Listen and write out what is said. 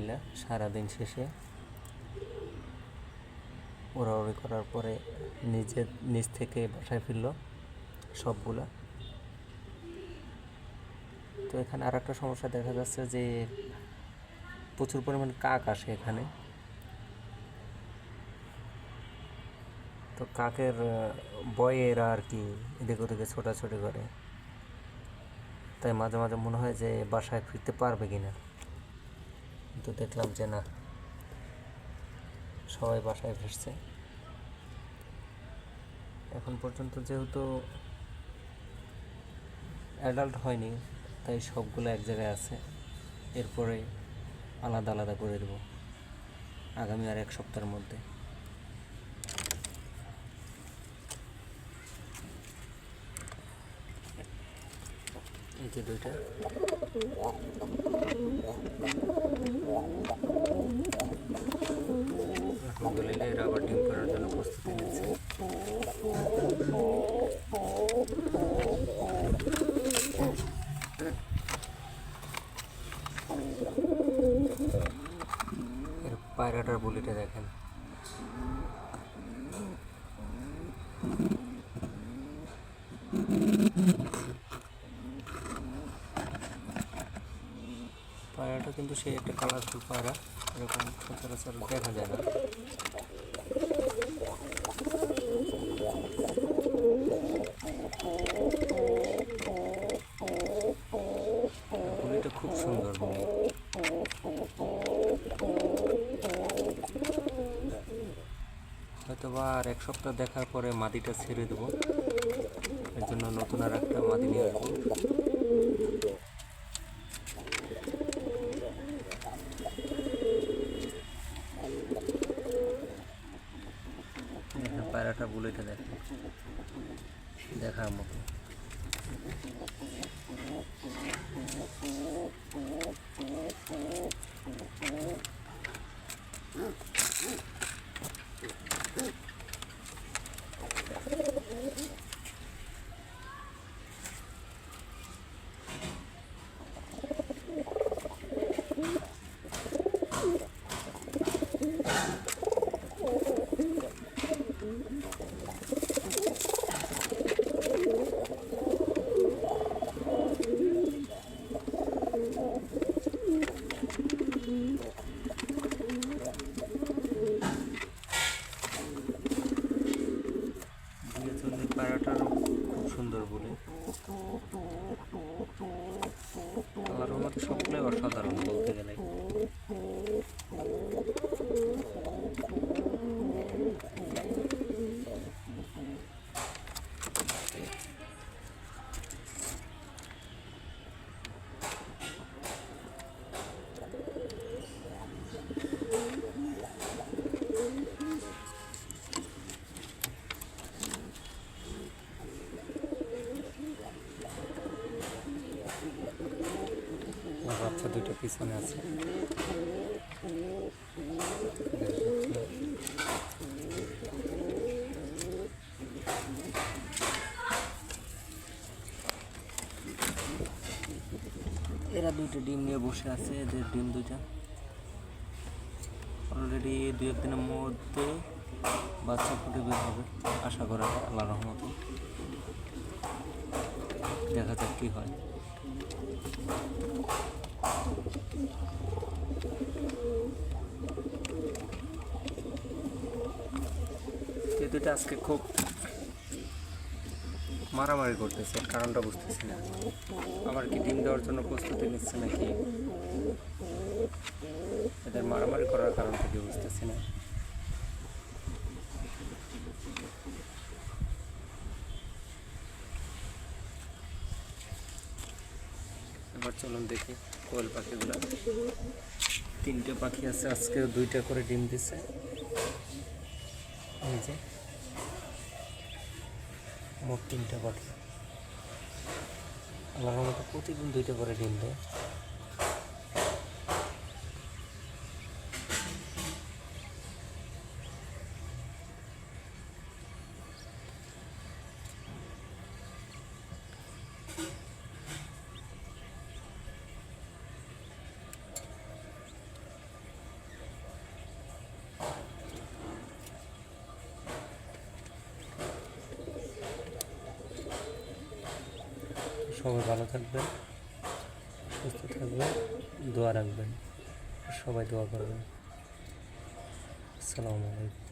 আলহামদুলিল্লাহ সারাদিন শেষে ওড়াউড়ি করার পরে নিজ থেকে বাসায় ফিরল সবগুলা। তো এখানে আর একটা সমস্যা দেখা যাচ্ছে যে প্রচুর পরিমাণ কাক আসে এখানে। তো কাকের ভয়ে এরা আর কি এদিক ওদিকে ছোটাছুটি করে, তাই মাঝে মাঝে মনে হয় যে বাসায় ফিরতে পারবে কিনা, কিন্তু দেখলাম যে না, সবাই বাসায় ফিরছে। এখন পর্যন্ত যেহেতু অ্যাডাল্ট হয়নি, তাই সবগুলো এক জায়গায় আছে। এরপরে আলাদা আলাদা করে দেব আগামী আর 1 সপ্তাহের মধ্যে। এই যে দুইটা আলহামদুলিল্লাহ এরা আবার ডিম করার জন্য প্রস্তুতি নিচ্ছে। এর পায়রাটার বুলিটা দেখেন, পায়রাটা কিন্তু সেই একটা কালারফুল পায়রা, এরকম সচরাচর দেখা যায় না। বুলিটা খুব সুন্দর বুলি। হয়তো বা আর 1 সপ্তাহ দেখার পরে মাদিটা ছেড়ে দেবো, এর জন্য নতুন আর একটা মাদি নিয়ে আসবো। পায়রাটা বুলিটা দেখেন, দেখার মতো। পায়রাটারও খুব সুন্দর বলে, আল্লাহর রহমতে সবগুলোই অসাধারণ বলতে গেলে। বাচ্চা দুটো পিছনে আছে। এরা দুইটা ডিম নিয়ে বসে আছে, এদের ডিম দুইটা অলরেডি 2-1 দিনের মধ্যে বাচ্চা ফুটে বের হবে আশা করা যায় আল্লাহর রহমতে। দেখা যাক কী হয়। এই দুটো আজকে খুব মারামারি করতেছে, কারণটা বুঝতেছি না। আবার কি ডিম দেওয়ার জন্য প্রস্তুতি নিচ্ছে নাকি, এদের মারামারি করার কারণটা কি বুঝতেছি না। এবার চলুন দেখি কোয়েল পাখিগুলো। 3টে পাখি আছে, আজকে 2টা করে ডিম দিচ্ছে। এই যে মোট 3টা পাখি, আল্লাহর মতো প্রতিদিন 2টা করে ডিম দেয়। সবাই ভালো থাকবেন, সুস্থ থাকবেন, দোয়া রাখবেন, সবাই দোয়া করবেন। আসসালামু আলাইকুম।